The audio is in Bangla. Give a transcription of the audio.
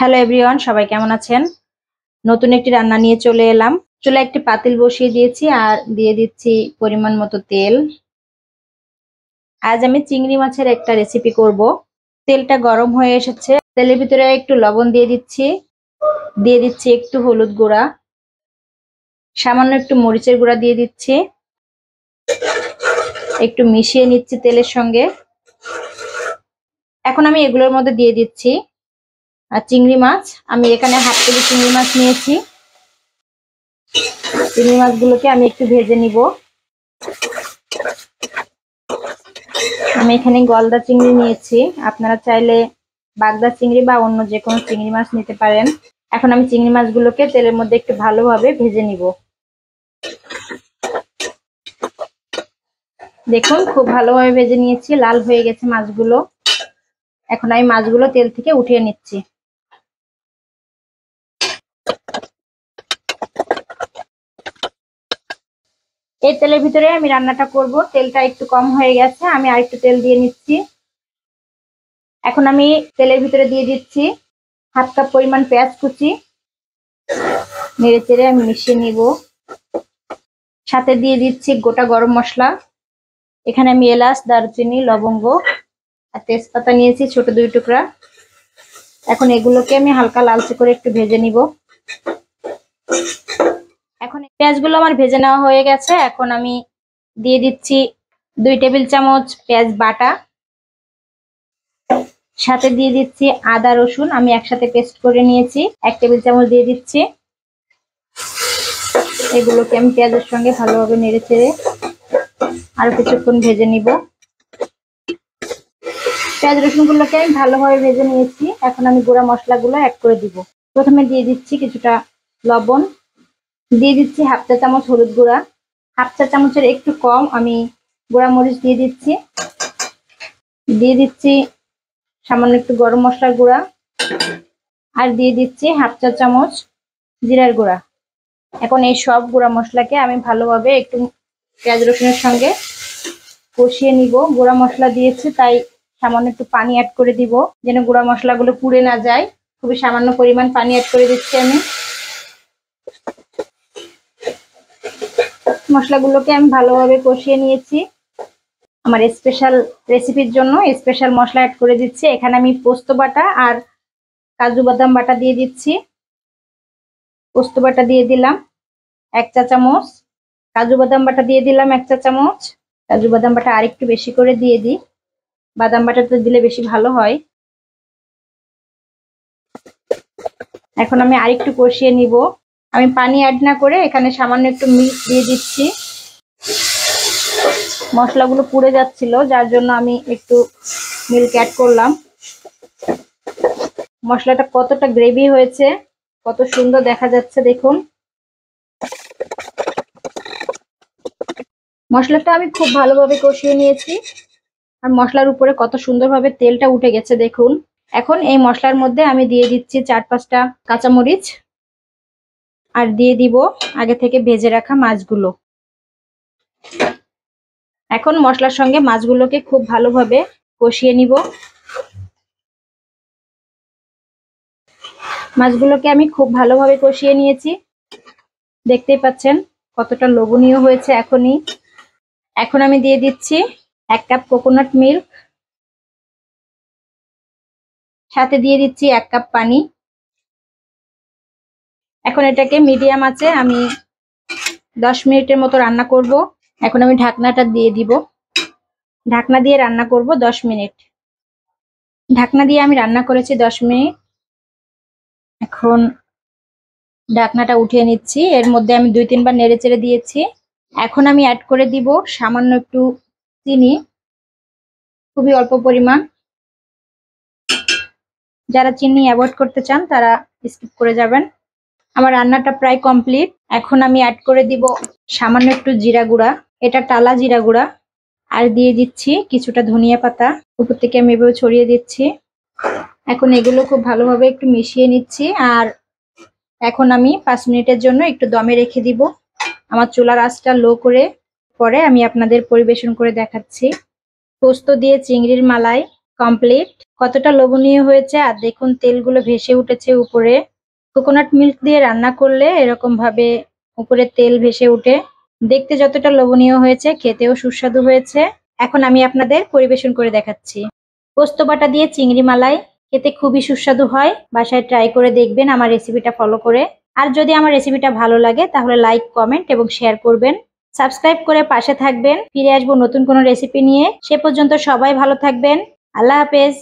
হ্যালো এভরিওয়ান, সবাই কেমন আছেন? নতুন একটি রান্না নিয়ে চলে এলাম। চুলায় একটি পাতিল বসিয়ে দিয়েছি আর দিয়ে দিচ্ছি পরিমাণ মতো তেল। আজ আমি চিংড়ি মাছের একটা রেসিপি করব। তেলটা গরম হয়ে এসেছে, তেলের ভিতরে একটু লবণ দিয়ে দিচ্ছি একটু হলুদ গুঁড়া, সামান্য একটু মরিচের গুঁড়া দিয়ে দিচ্ছি, একটু মিশিয়ে নিচ্ছি তেলের সঙ্গে। এখন আমি এগুলোর মধ্যে দিয়ে দিচ্ছি আর চিংড়ি মাছ। আমি এখানে হাফ কেজি চিংড়ি মাছ নিয়েছি। চিংড়ি মাছগুলোকে আমি একটু ভেজে নিব। আমি এখানে গলদা চিংড়ি নিয়েছি, আপনারা চাইলে বাগদা চিংড়ি বা অন্য যে কোনো চিংড়ি মাছ নিতে পারেন। এখন আমি চিংড়ি মাছগুলোকে তেলের মধ্যে একটু ভালোভাবে ভেজে নিব। দেখুন, খুব ভালোভাবে ভেজে নিয়েছি, লাল হয়ে গেছে মাছগুলো। এখন আমি মাছগুলো তেল থেকে উঠিয়ে নিচ্ছি। এই তেলের ভিতরে আমি রান্নাটা করব। তেলটা একটু কম হয়ে গেছে, আমি আরেকটু তেল দিয়ে নিচ্ছি। এখন আমি তেলের ভিতরে দিয়ে দিচ্ছি হাফ কাপ পরিমাণ পেঁয়াজ কুচি, নেড়ে চেড়ে আমি মিশিয়ে নিব। সাথে দিয়ে দিচ্ছি গোটা গরম মশলা। এখানে আমি এলাচ, দারচিনি, লবঙ্গ আর তেজপাতা নিয়েছি ছোট 2 টুকরা। এখন এগুলোকে আমি হালকা লালচে করে একটু ভেজে নিব। এখন পেঁয়াজগুলো আমার ভেজে নেওয়া হয়ে গেছে। এখন আমি দিয়ে দিচ্ছি 2 টেবিল চামচ পেঁয়াজ বাটা, সাথে দিয়ে দিচ্ছি আদা রসুন আমি একসাথে পেস্ট করে নিয়েছি 1 টেবিল চামচ দিয়ে দিচ্ছি। এগুলোকে আমি পেঁয়াজের সঙ্গে ভালোভাবে নেড়ে চেড়ে আরো কিছুক্ষণ ভেজে নিব। পেঁয়াজ রসুনগুলোকে আমি ভালোভাবে ভেজে নিয়েছি। এখন আমি গুঁড়া মশলাগুলো অ্যাড করে দিব। প্রথমে দিয়ে দিচ্ছি কিছুটা লবণ, দিয়ে দিচ্ছি হাফ চা চামচ হলুদ গুঁড়া, হাফ চা চামচের একটু কম আমি গুঁড়া মরিচ দিয়ে দিচ্ছি সামান্য একটু গরম মশলার গুঁড়া, আর দিয়ে দিচ্ছি হাফ চা চামচ জিরার গুঁড়া। এখন এই সব গুঁড়া মশলাকে আমি ভালোভাবে একটু পেঁয়াজ রসুনের সঙ্গে কষিয়ে নিব। গুঁড়া মশলা দিয়েছি তাই সামান্য একটু পানি অ্যাড করে দিব, যেন গুঁড়া মশলাগুলো পুড়ে না যায়। খুবই সামান্য পরিমাণ পানি অ্যাড করে দিচ্ছি আমি। মশলাগুলোকে আমি ভালোভাবে কষিয়ে নিয়েছি। আমার স্পেশাল রেসিপির জন্য স্পেশাল মশলা অ্যাড করে দিচ্ছি। এখানে আমি পোস্ত বাটা আর কাজু বাদাম বাটা দিয়ে দিচ্ছি। পোস্ত বাটা দিয়ে দিলাম 1 চা চামচ, কাজু বাদাম বাটা দিয়ে দিলাম 1 চা চামচ। কাজু বাদাম বাটা আরেকটু বেশি করে দিয়ে দিই, বাদাম বাটাটা দিলে বেশি ভালো হয়। এখন আমি আরেকটু কষিয়ে নিব। আমি পানি অ্যাড না করে এখানে সামান্য একটু মিল্ক দিয়ে দিচ্ছি। মশলাগুলো পুড়ে যাচ্ছিল, যার জন্য আমি একটু মিল্ক অ্যাড করলাম। মশলাটা কতটা গ্রেভি হয়েছে, কত সুন্দর দেখা যাচ্ছে দেখুন। মশলাটা আমি খুব ভালোভাবে কষিয়ে নিয়েছি আর মশলার উপরে কত সুন্দরভাবে তেলটা উঠে গেছে দেখুন। এখন এই মশলার মধ্যে আমি দিয়ে দিচ্ছি 4-5টা কাঁচামরিচ আর দিয়ে দিব আগে থেকে ভেজে রাখা মাছগুলো। এখন মশলার সঙ্গে মাছগুলোকে খুব ভালোভাবে কষিয়ে নিব। মাছগুলোকে আমি খুব ভালোভাবে কষিয়ে নিয়েছি, দেখতেই পাচ্ছেন কতটা লোভনীয় হয়েছে এখনই। এখন আমি দিয়ে দিচ্ছি 1 কাপ কোকোনাট মিল্ক, সাথে দিয়ে দিচ্ছি 1 কাপ পানি। এখন এটাকে মিডিয়াম আঁচে আমি 10 মিনিটের মতো রান্না করব। এখন আমি ঢাকনাটা দিয়ে দিব। ঢাকনা দিয়ে রান্না করব 10 মিনিট। ঢাকনা দিয়ে আমি রান্না করেছি 10 মিনিট। এখন ঢাকনাটা উঠিয়ে নিচ্ছি। এর মধ্যে আমি 2-3 বার নেড়ে চেড়ে দিয়েছি। এখন আমি অ্যাড করে দিব সামান্য একটু চিনি, খুবই অল্প পরিমাণ। যারা চিনি অ্যাভয়েড করতে চান তারা স্কিপ করে যাবেন। আমার রান্নাটা প্রায় কমপ্লিট। এখন আমি অ্যাড করে দিব সামান্য একটু জিরা গুঁড়া, এটা টালা জিরা গুঁড়া, আর দিয়ে দিচ্ছি কিছুটা ধনিয়া পাতা। উপর থেকে আমি এভাবে ছড়িয়ে দিচ্ছি। এখন এগুলো খুব ভালোভাবে একটু মিশিয়ে নিচ্ছি আর এখন আমি 5 মিনিটের জন্য একটু দমে রেখে দিব। আমার চুলার আঁচটা লো করে পরে আমি আপনাদের পরিবেশন করে দেখাচ্ছি। পোস্ত দিয়ে চিংড়ির মালাই কমপ্লিট। কতটা লোভনীয় হয়েছে। আর দেখুন তেলগুলো ভেসে উঠেছে উপরে। কোকোনাট মিল্ক দিয়ে রান্না করলে এরকম ভাবে উপরে তেল ভেসে উঠে। দেখতে যতটা লোভনীয় হয়েছে খেতেও সুস্বাদু হয়েছে। এখন আমি আপনাদের পরিবেশন করে দেখাচ্ছি। পোস্ত বাটা দিয়ে চিংড়ি মালাই খেতে খুবই সুস্বাদু হয়। বাসায় ট্রাই করে দেখবেন আমার রেসিপিটা ফলো করে। আর যদি আমার রেসিপিটা ভালো লাগে তাহলে লাইক, কমেন্ট এবং শেয়ার করবেন। সাবস্ক্রাইব করে পাশে থাকবেন। ফিরে আসবো নতুন কোনো রেসিপি নিয়ে। সে পর্যন্ত সবাই ভালো থাকবেন। আল্লাহ হাফেজ।